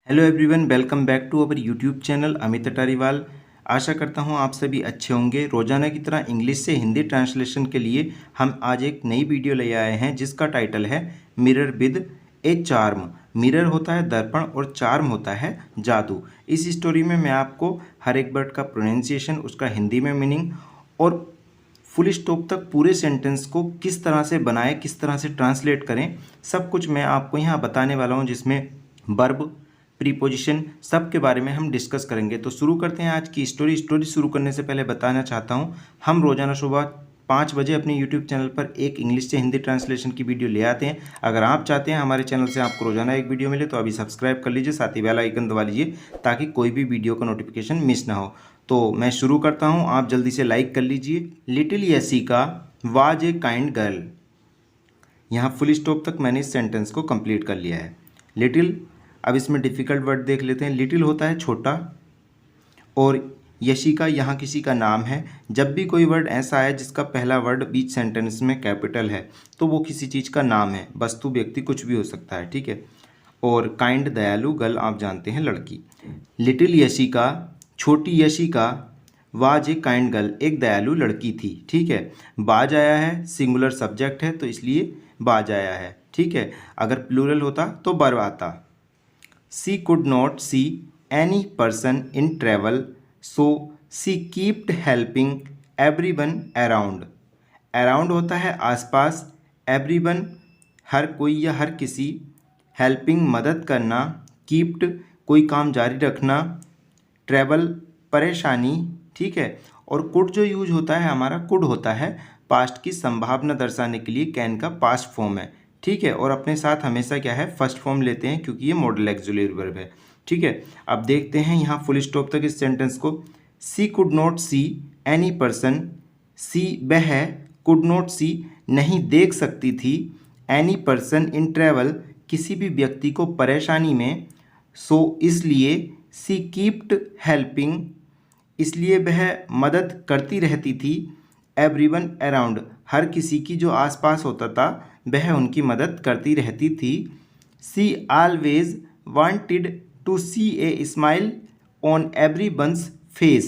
Hello everyone, welcome back to our YouTube channel Amit Atariwal. आशा करता हूँ आप सभी अच्छे होंगे। रोजाना की तरह इंग्लिश से हिंदी ट्रांसलेशन के लिए हम आज एक नई वीडियो ले आए हैं जिसका टाइटल है mirror with a charm. Mirror होता है दर्पण और चार्म होता है जादू। इस स्टोरी में मैं आपको हर एक वर्ड का प्रोनाउंसिएशन, उसका हिंदी में मीनिंग और फुल स्टॉप तक पूरे सेंटेंस को किस तरह से बनाएं, किस तरह से ट्रांसलेट करें, सब कुछ मैं आपको यहाँ बताने वाला हूँ, जिसमें वर्ब, प्रीपोजिशन, सब के बारे में हम डिस्कस करेंगे। तो शुरू करते हैं आज की स्टोरी शुरू करने से पहले बताना चाहता हूँ, हम रोजाना सुबह 5 बजे अपने यूट्यूब चैनल पर एक इंग्लिश से हिंदी ट्रांसलेशन की वीडियो ले आते हैं। अगर आप चाहते हैं हमारे चैनल से आपको रोजाना एक वीडियो मिले तो अभी सब्सक्राइब कर लीजिए, साथ ही बेल आइकन दबा लीजिए ताकि कोई भी वीडियो का नोटिफिकेशन मिस ना हो। तो मैं शुरू करता हूँ, आप जल्दी से लाइक कर लीजिए। Little Yasika was a kind girl. यहाँ फुल स्टॉप तक मैंने इस सेंटेंस को कंप्लीट कर लिया है। लिटिल, अब इसमें डिफ़िकल्ट वर्ड देख लेते हैं। लिटिल होता है छोटा और यशिका यहाँ किसी का नाम है। जब भी कोई वर्ड ऐसा है जिसका पहला वर्ड बीच सेंटेंस में कैपिटल है तो वो किसी चीज़ का नाम है, वस्तु, व्यक्ति, कुछ भी हो सकता है, ठीक है। और काइंड दयालु, गर्ल आप जानते हैं लड़की। लिटिल यशिका, छोटी Yashika, was a kind girl, एक दयालु लड़की थी, ठीक है। बाज आया है, सिंगुलर सब्जेक्ट है तो इसलिए बाज आया है, ठीक है। अगर प्लूरल होता तो वर आता। She could not see any person in travel, so she kept helping everyone around. Around होता है आसपास, everyone हर कोई या हर किसी, helping मदद करना, kept कोई काम जारी रखना, travel परेशानी, ठीक है। और could जो यूज होता है हमारा, could होता है पास्ट की संभावना दर्शाने के लिए, कैन का पास्ट फॉर्म है, ठीक है। और अपने साथ हमेशा क्या है, फर्स्ट फॉर्म लेते हैं क्योंकि ये मॉडल एक्सुलरी वर्ब है, ठीक है। अब देखते हैं यहाँ फुल स्टॉप तक इस सेंटेंस को। She could not see any person, she वह कुड नॉट सी नहीं देख सकती थी, एनी पर्सन इन ट्रैवल किसी भी व्यक्ति को परेशानी में, सो इसलिए, सी कीप्ड हेल्पिंग इसलिए वह मदद करती रहती थी, एवरीवन अराउंड हर किसी की जो आसपास होता था वह उनकी मदद करती रहती थी। She always wanted to see a smile on everyone's face.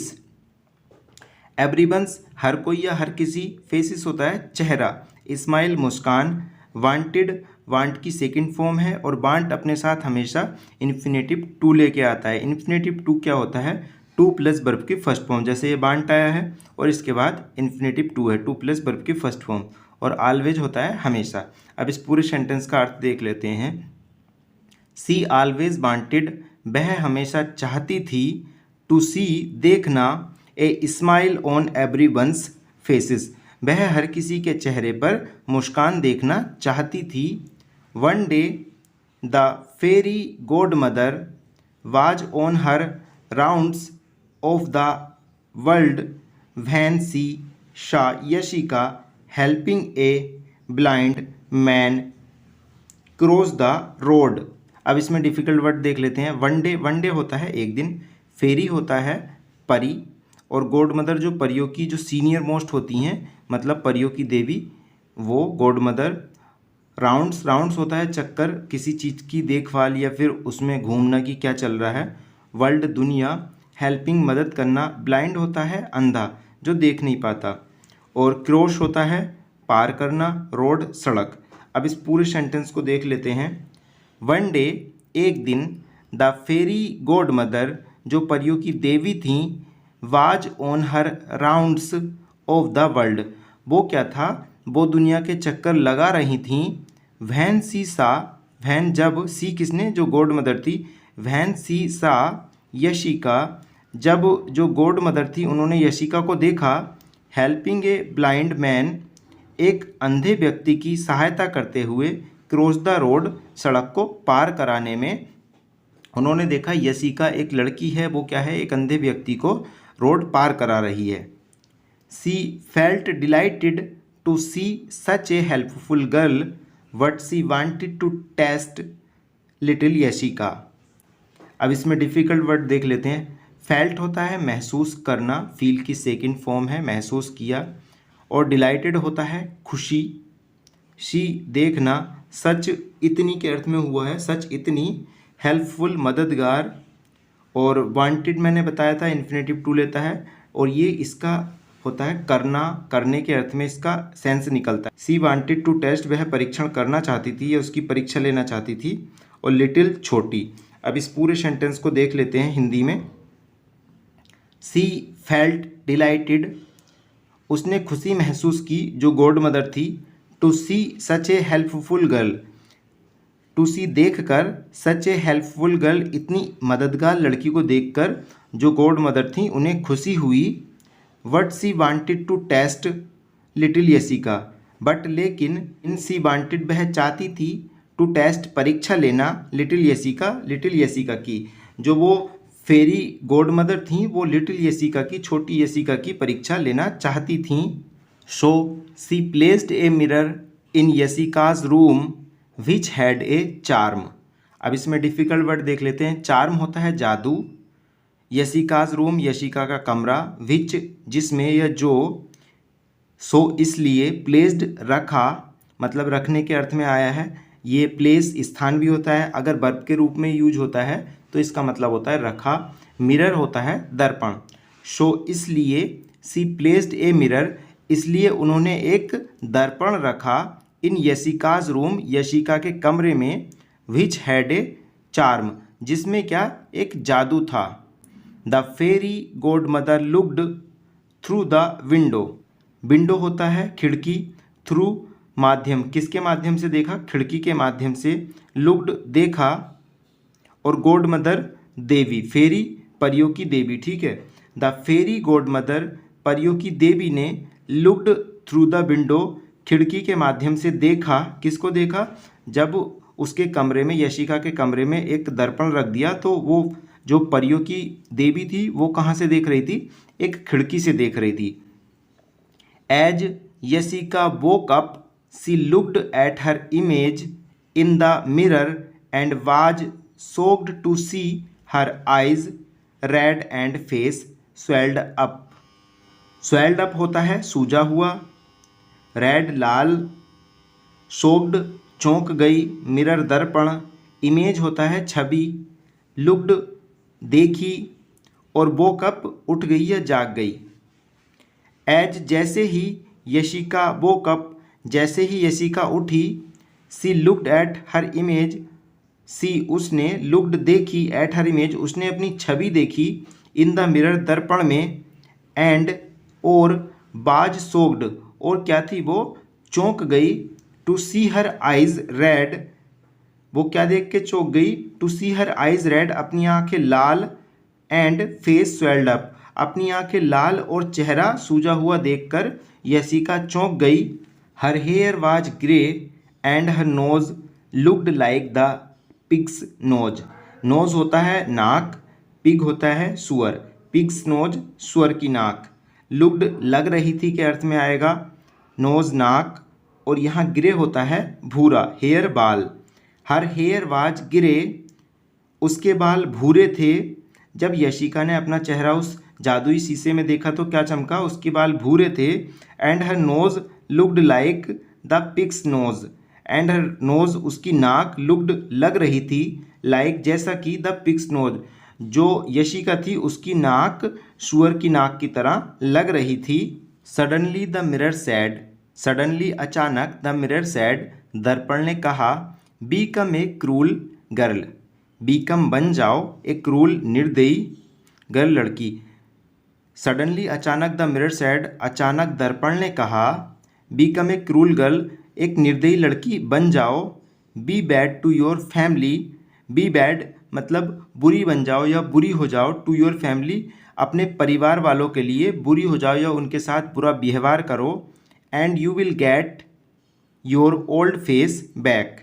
Everyone's हर कोई या हर किसी, फेसिस होता है चेहरा, स्माइल मुस्कान, वांटेड वांट की सेकंड फॉर्म है और वांट अपने साथ हमेशा इन्फिनेटिव टू लेके आता है। इन्फिनेटिव टू क्या होता है, टू प्लस वर्ब की फर्स्ट फॉर्म, जैसे ये वांट आया है और इसके बाद इन्फिनेटिव टू है, टू प्लस वर्ब की फर्स्ट फॉर्म। और ऑलवेज होता है हमेशा। अब इस पूरे सेंटेंस का अर्थ देख लेते हैं। सी ऑलवेज वांटेड वह हमेशा चाहती थी, टू सी देखना, ए स्माइल ऑन एवरीवन्स फेसेस वह हर किसी के चेहरे पर मुस्कान देखना चाहती थी। One day the fairy God mother was on her rounds of the world when she saw Yashika helping a blind man cross the road. अब इसमें डिफ़िकल्ट वर्ड देख लेते हैं। वन डे होता है एक दिन, फेरी होता है परी, और गॉड मदर जो परियों की जो सीनियर मोस्ट होती हैं, मतलब परियों की देवी, वो गॉड मदर। राउंड्स होता है चक्कर, किसी चीज़ की देखभाल या फिर उसमें घूमना कि क्या चल रहा है। वर्ल्ड दुनिया, हेल्पिंग मदद करना। ब्लाइंड होता है अंधा जो देख नहीं पाता, और क्रॉस होता है पार करना, रोड सड़क। अब इस पूरे सेंटेंस को देख लेते हैं। वन डे एक दिन, द फेरी गॉड मदर जो परियों की देवी थीं, was on her rounds of the world वो क्या था, वो दुनिया के चक्कर लगा रही थीं। वैन सी सा, वैन जब, सी किसने, जो गॉड मदर थी, वैन सी सा यशिका जब जो गॉड मदर थी उन्होंने यशिका को देखा, हेल्पिंग ए ब्लाइंड मैन एक अंधे व्यक्ति की सहायता करते हुए, क्रॉस द रोड सड़क को पार कराने में। उन्होंने देखा यशिका एक लड़की है, वो क्या है, एक अंधे व्यक्ति को रोड पार करा रही है। She felt delighted to see such a helpful girl but she wanted to test little Yashika. अब इसमें डिफ़िकल्ट वर्ड देख लेते हैं। फेल्ट होता है महसूस करना, फील की सेकंड फॉर्म है, महसूस किया। और डिलाइटेड होता है खुशी। शी देखना, सच इतनी के अर्थ में हुआ है, सच इतनी। हेल्पफुल मददगार, और वांटेड मैंने बताया था इन्फिनेटिव टू लेता है, और ये इसका होता है करना, करने के अर्थ में इसका सेंस निकलता है। सी वांटेड टू टेस्ट, वह परीक्षण करना चाहती थी या उसकी परीक्षा लेना चाहती थी, और लिटिल छोटी। अब इस पूरे सेंटेंस को देख लेते हैं हिंदी में। सी फेल्ट डिलाइटेड, उसने खुशी महसूस की, जो गॉड मदर थी, to see such a helpful girl, to see देख कर, सच ए हेल्पफुल गर्ल, इतनी मददगार लड़की को देखकर जो गॉड मदर थी उन्हें खुशी हुई। What she wanted to test little Yasika, but लेकिन इन सी वांटेड, वह चाहती थी, टू टेस्ट परीक्षा लेना, लिटिल यसिका की, जो वो फेरी गॉड मदर थी वो लिटिल यसिका की, छोटी यसिका की परीक्षा लेना चाहती थीं। So she placed a mirror in Yasika's room which had a charm. अब इसमें डिफ़िकल्ट वर्ड देख लेते हैं। चार्म होता है जादू, यशिकाज रूम, यशिका का कमरा, विच जिसमें, या जो, सो इसलिए, प्लेस्ड रखा, मतलब रखने के अर्थ में आया है। ये प्लेस स्थान भी होता है, अगर वर्ब के रूप में यूज होता है तो इसका मतलब होता है रखा। मिरर होता है दर्पण। सो इसलिए, सी प्लेस्ड ए मिरर, इसलिए उन्होंने एक दर्पण रखा, इन यशिकाज रूम, यशिका के कमरे में, विच हैड ए चार्म, जिसमें क्या, एक जादू था। The fairy God mother looked through the window, window होता है खिड़की, थ्रू माध्यम, किसके माध्यम से देखा, खिड़की के माध्यम से, लुक्ड देखा, और गॉड मदर देवी, फेरी परियों की देवी, ठीक है। द फेरी गॉड मदर, परियों की देवी ने, लुक्ड थ्रू द विंडो, खिड़की के माध्यम से देखा, किसको देखा, जब उसके कमरे में, यशिका के कमरे में एक दर्पण रख दिया तो वो जो परियों की देवी थी वो कहाँ से देख रही थी, एक खिड़की से देख रही थी। As Yashika woke up, she looked at her image in the mirror and was shocked to see her eyes red and face swelled up. Swelled up होता है सूजा हुआ, रेड लाल, शॉक्ड चौंक गई, मिरर दर्पण, इमेज होता है छवि, लुक्ड देखी, और वोक अप उठ गई या जाग गई। एज जैसे ही, यशिका वोक अप, जैसे ही यशिका उठी, सी लुक्ड एट हर इमेज, सी उसने, लुक्ड देखी, एट हर इमेज उसने अपनी छवि देखी, इन द मिरर दर्पण में, एंड और, बाज सोक्ड और क्या थी वो, चौंक गई, to see her eyes red, वो क्या देख के चौंक गई, to see her eyes red, अपनी आंखें लाल, एंड फेस स्वेल्ड अप, अपनी आंखें लाल और चेहरा सूजा हुआ देखकर यशिका चौंक गई। Her hair was grey and her nose looked like the pig's nose. Nose होता है नाक, पिग होता है सुअर, पिग्स नोज सुअर की नाक। लुक्ड लग रही थी के अर्थ में आएगा, नोज नाक, और यहाँ ग्रे होता है भूरा, हेयर बाल। हर हेयर वाज ग्रे, उसके बाल भूरे थे। जब यशिका ने अपना चेहरा उस जादुई शीशे में देखा तो क्या चमका, उसके बाल भूरे थे। And her nose looked like the pig's nose, and her nose उसकी नाक, लुक्ड लग रही थी, लाइक जैसा कि द पिग्स नोज, जो यशिका थी उसकी नाक सुअर की नाक की तरह लग रही थी। Suddenly the mirror sad, suddenly अचानक, द मिरर सैड दर्पण ने कहा, बीकम ए क्रूल गर्ल, बीकम बन जाओ, ए क्रूल निर्दयी गर्ल लड़की। सडनली अचानक, द मिरर सैड अचानक दर्पण ने कहा, बीकम ए क्रूल गर्ल एक निर्दयी लड़की बन जाओ। Be bad to your family, be bad मतलब बुरी बन जाओ या बुरी हो जाओ, टू योर फैमिली अपने परिवार वालों के लिए बुरी हो जाओ या उनके साथ बुरा व्यवहार करो। And you will get your old face back,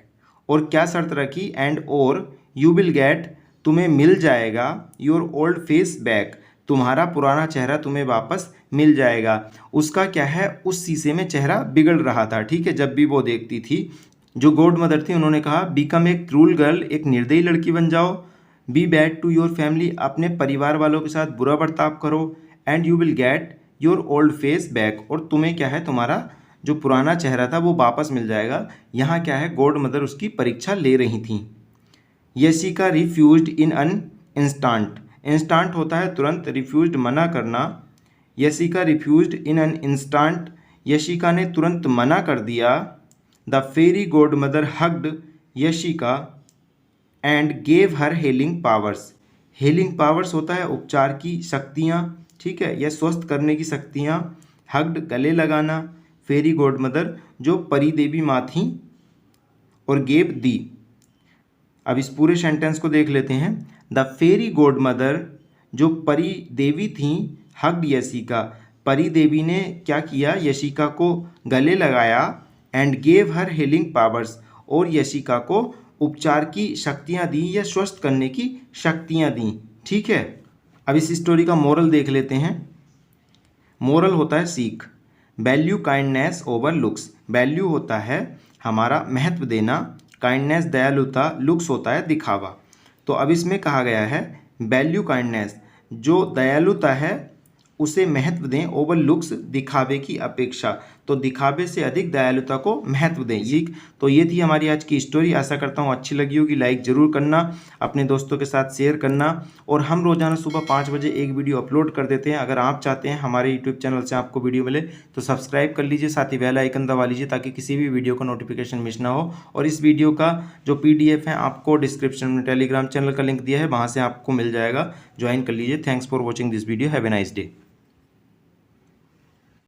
और क्या शर्त रखी, एंड और यू विल गेट तुम्हें मिल जाएगा, योर ओल्ड फेस बैक तुम्हारा पुराना चेहरा तुम्हें वापस मिल जाएगा। उसका क्या है, उस शीशे में चेहरा बिगड़ रहा था, ठीक है, जब भी वो देखती थी। जो गॉड मदर थी उन्होंने कहा, बिकम ए क्रूल गर्ल एक निर्दयी लड़की बन जाओ। Be bad to your family अपने परिवार वालों के साथ बुरा बर्ताव करो। And you will get your old face back और तुम्हें क्या है, तुम्हारा जो पुराना चेहरा था वो वापस मिल जाएगा। यहाँ क्या है, गॉड मदर उसकी परीक्षा ले रही थी। Yashika refused in an instant. Instant होता है तुरंत, रिफ्यूज्ड मना करना। Yashika refused in an instant, Yashika ने तुरंत मना कर दिया। The fairy God mother hugged Yashika and gave her healing powers. Healing powers होता है उपचार की शक्तियाँ, ठीक है, या स्वस्थ करने की शक्तियाँ। हग्ड गले लगाना, फेरी गॉड मदर जो परी देवी माँ थी, और गेव दी। अब इस पूरे सेंटेंस को देख लेते हैं। द फेरी गॉड मदर जो परी देवी थी, हग्ड यशिका, परी देवी ने क्या किया, यशिका को गले लगाया। And gave her healing powers, और यशिका को उपचार की शक्तियाँ दी या स्वस्थ करने की शक्तियाँ दी, ठीक है। अब इस स्टोरी का मोरल देख लेते हैं। मोरल होता है सीख। Value kindness over looks. Value होता है हमारा महत्व देना, काइंडनेस दयालुता, लुक्स होता है दिखावा। तो अब इसमें कहा गया है वैल्यू काइंडनेस, जो दयालुता है उसे महत्व दें, ओवर लुक्स दिखावे की अपेक्षा, तो दिखावे से अधिक दयालुता को महत्व दें। तो ये थी हमारी आज की स्टोरी। आशा करता हूँ अच्छी लगी होगी। लाइक ज़रूर करना, अपने दोस्तों के साथ शेयर करना, और हम रोज़ाना सुबह 5 बजे एक वीडियो अपलोड कर देते हैं। अगर आप चाहते हैं हमारे यूट्यूब चैनल से आपको वीडियो मिले तो सब्सक्राइब कर लीजिए, साथ ही बेल आइकन दबा लीजिए ताकि किसी भी वीडियो का नोटिफिकेशन मिस ना हो। और इस वीडियो का जो PDF है आपको डिस्क्रिप्शन में टेलीग्राम चैनल का लिंक दिया है, वहाँ से आपको मिल जाएगा, ज्वाइन कर लीजिए। Thanks for watching this video. Have a nice day.